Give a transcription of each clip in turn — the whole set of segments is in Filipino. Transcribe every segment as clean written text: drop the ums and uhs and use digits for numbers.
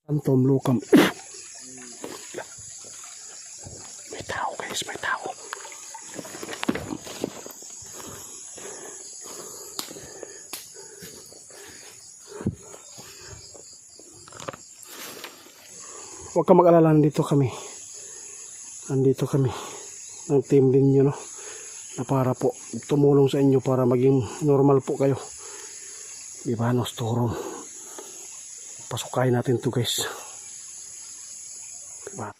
Phantom Locam. May tao guys, may tao. Huwag ka mag-alala, nandito kami. Nandito kami. Ng team din nyo, no? Na para po tumulong sa inyo para maging normal po kayo. Libanos Toron. Pasukayin natin to guys. Diba?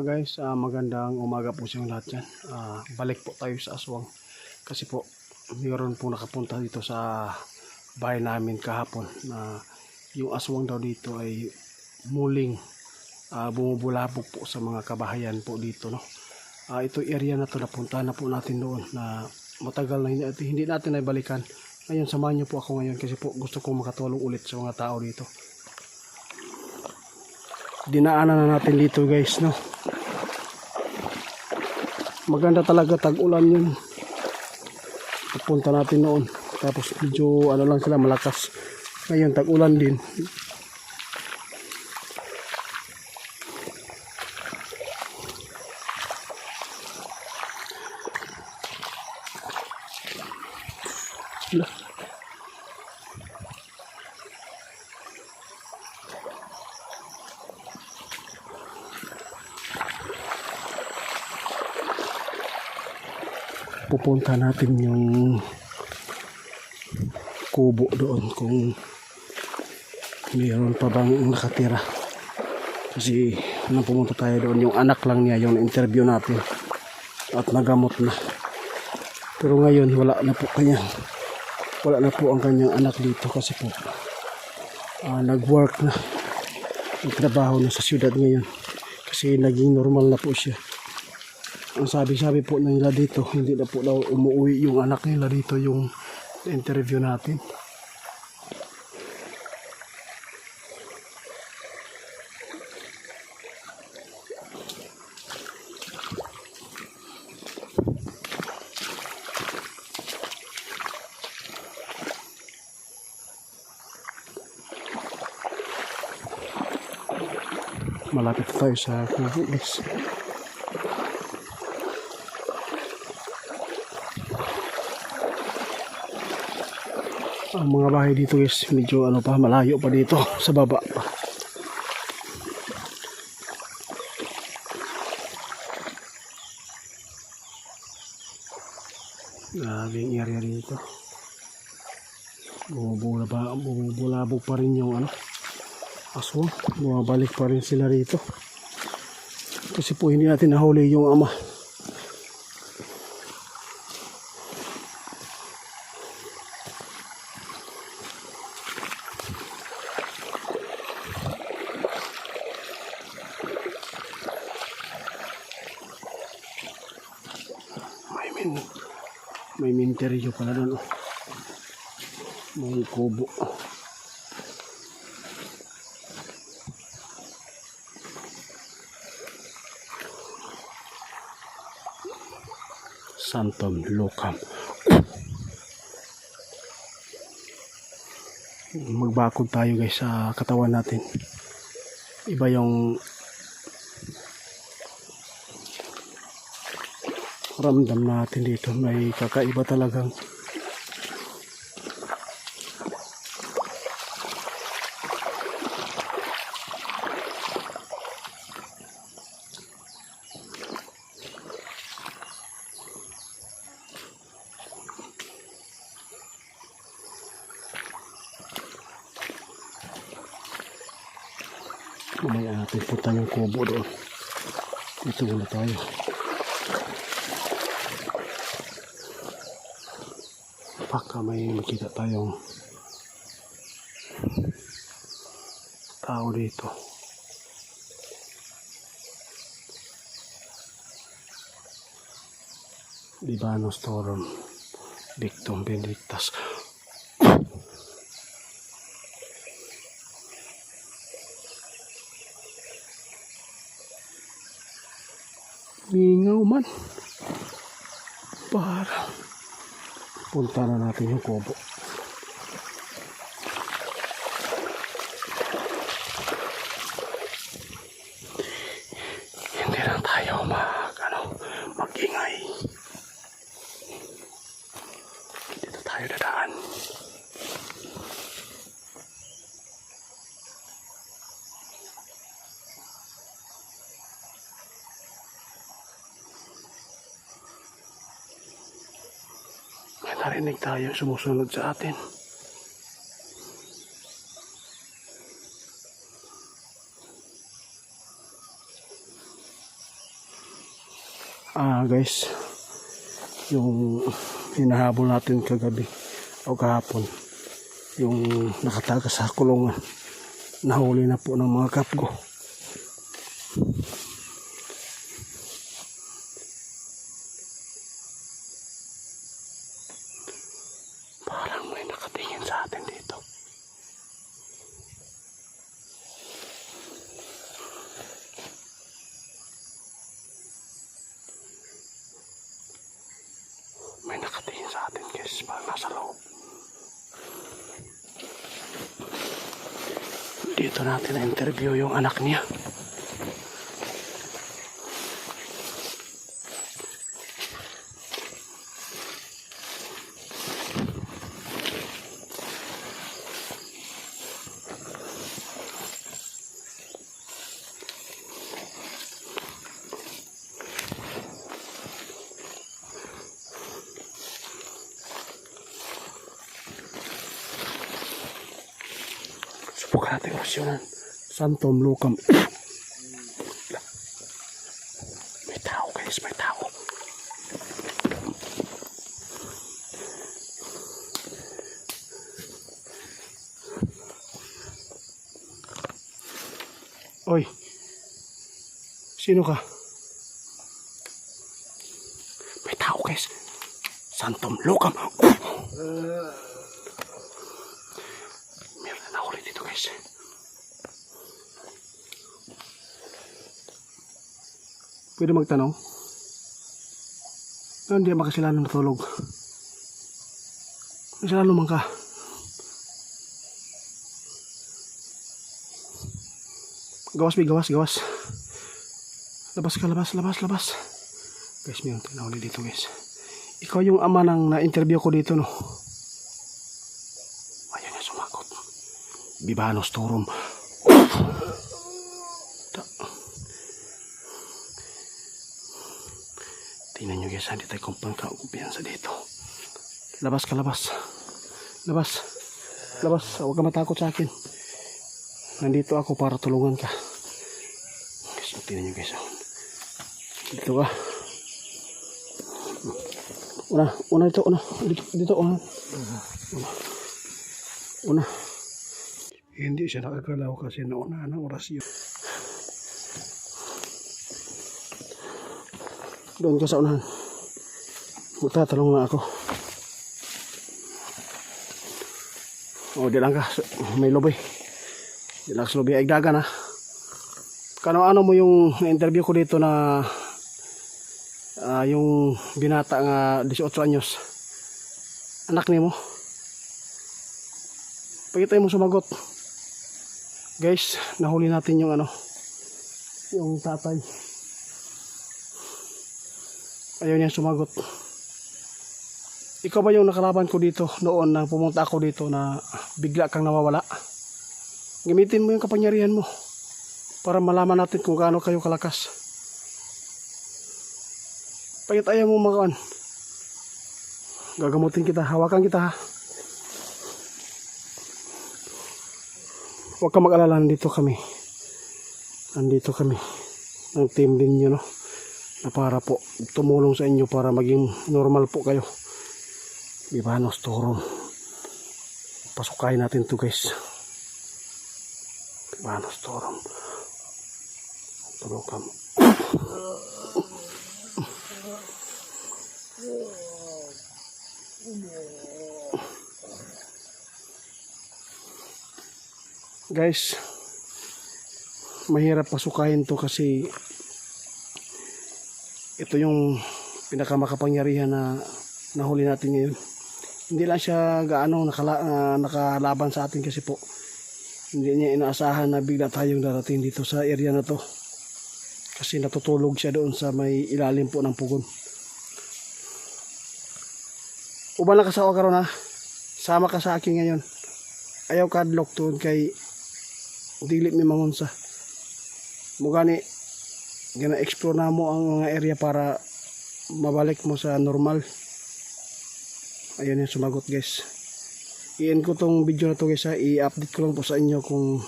Guys, magandang umaga po sa lahat yan. Balik po tayo sa aswang. Kasi po, mayroon po nakapunta dito sa bahay namin kahapon na yung aswang daw dito ay muling bumubulabog po sa mga kabahayan po dito, no? Ito area na to, napunta na po natin doon na matagal na hindi natin naibalikan. Ngayon samahan nyo po ako ngayon kasi po gusto kong makatulong ulit sa mga tao dito. Dinaanan na natin dito guys, no? Maganda talaga, tag-ulan yun. Napunta natin noon tapos medyo ano lang sila, malakas. Ngayon tag-ulan din. Pupunta natin yung kubo doon kung mayroon pa bang nakatira, kasi nung pumunta tayo doon yung anak lang niya yung interview natin at nagamot na, pero ngayon wala na po ang kanyang anak dito kasi po nag-work na, nagtrabaho na sa siyudad ngayon kasi naging normal na po siya. Ang sabi po nila dito, hindi na po daw umuwi yung anak nila dito, yung interview natin. Malapit tayo sa kubo guys. Ang mga bahay dito guys, medyo malayo pa dito sa baba pa. Grabing area dito. Bumubulabog pa rin yung aswang. Bumabalik pa rin sila rito. Kasi po hindi natin nahuli yung ama. May minteryo pala doon. May kubo. Phantom Locam. Magbakod tayo guys sa katawan natin. Iba yung ramdam natin dito, may kakaiba talagang mamaya natin punta yung kubo doon. Dito muna tayo. Baka may makita tayong tao dito. Libanos Toron, Victim Benedictas. Mingaw man. Parang punta na natin yung kubo. narinig tayo sumusunod sa atin. Guys, yung hinahabol natin kagabi o kahapon, yung nakatakas sa kulungan, nahuli na po ng mga kapgo. Parang may nakatingin sa atin dito. May nakatingin sa atin guys, parang nasa loob. Dito natin na-interview yung anak niya. Subukan natin opsyonan. Santom Lucam. May tao guys, may tao. Oy, sino ka? May tao guys. Santom Lucam. Meron na nahuli dito guys. Pwede magtanong? Hindi makasilanan natulog. Masilano man ka. Gawas, may gawas, gawas. Labas ka, labas. Guys, mayroon tayo nahuli dito guys. Ikaw yung ama ng na-interview ko dito, no? Ayun yung sumagot. Bibanos Turum. Tingnan nyo guys, hindi tayo kumpiyansa dito. Labas ka, labas. Huwag ka matakot sa akin. Nandito ako para tulungan ka. Guys, tingnan nyo guys. Dito ka. Una dito. Una. Hindi siya nakagalaw kasi nauna ng orasyon. Doon ka sa unahan. Magtatalong na ako. Di lang ka. May lobby. Di lang sa lobby. Ay dagan ha. Ano mo yung interview ko dito na yung binata nga 18 anyos. Anak ni mo. Pagkita mo sumagot. Guys, nahuli natin yung yung tatay. Ayaw niya sumagot. Ikaw ba yung nakalaban ko dito noon na pumunta ako dito na bigla kang nawawala? Gamitin mo yung kapangyarihan mo para malaman natin kung gaano kayo kalakas. Pagkat ayaw mo makaan, gagamutin kita, hawakan kita ha. Huwag ka mag-alala, nandito kami ng team din nyo, no? Na para po tumulong sa inyo para maging normal po kayo. Bibanos Turum. Pasukayin natin to guys. Bibanos Turum. Tulong kami. Guys, mahirap pasukayin to kasi ito yung pinakamakapangyarihan na nahuli natin ngayon. Hindi lang siya gaano nakalaban sa atin kasi po hindi niya inaasahan na bigla tayong darating dito sa area na to. Kasi natutulog siya doon sa may ilalim po ng pugon. Uban na ka sa karon ha. Sama ka sa akin ngayon. Ayaw kadlok doon kay dili mi mangunsa. Mugani gina-explore na mo ang mga area para mabalik mo sa normal. Ayun yung sumagot guys. I-end ko tong video na to guys ha. I-update ko lang po sa inyo kung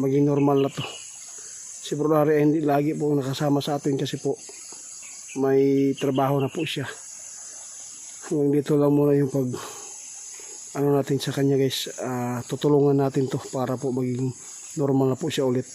maging normal na to. Si Bro Larry hindi lagi po nakasama sa atin kasi po may trabaho na po siya. Hanggang dito lang muna yung pag natin sa kanya guys. Tutulungan natin to para po maging normal na po siya ulit.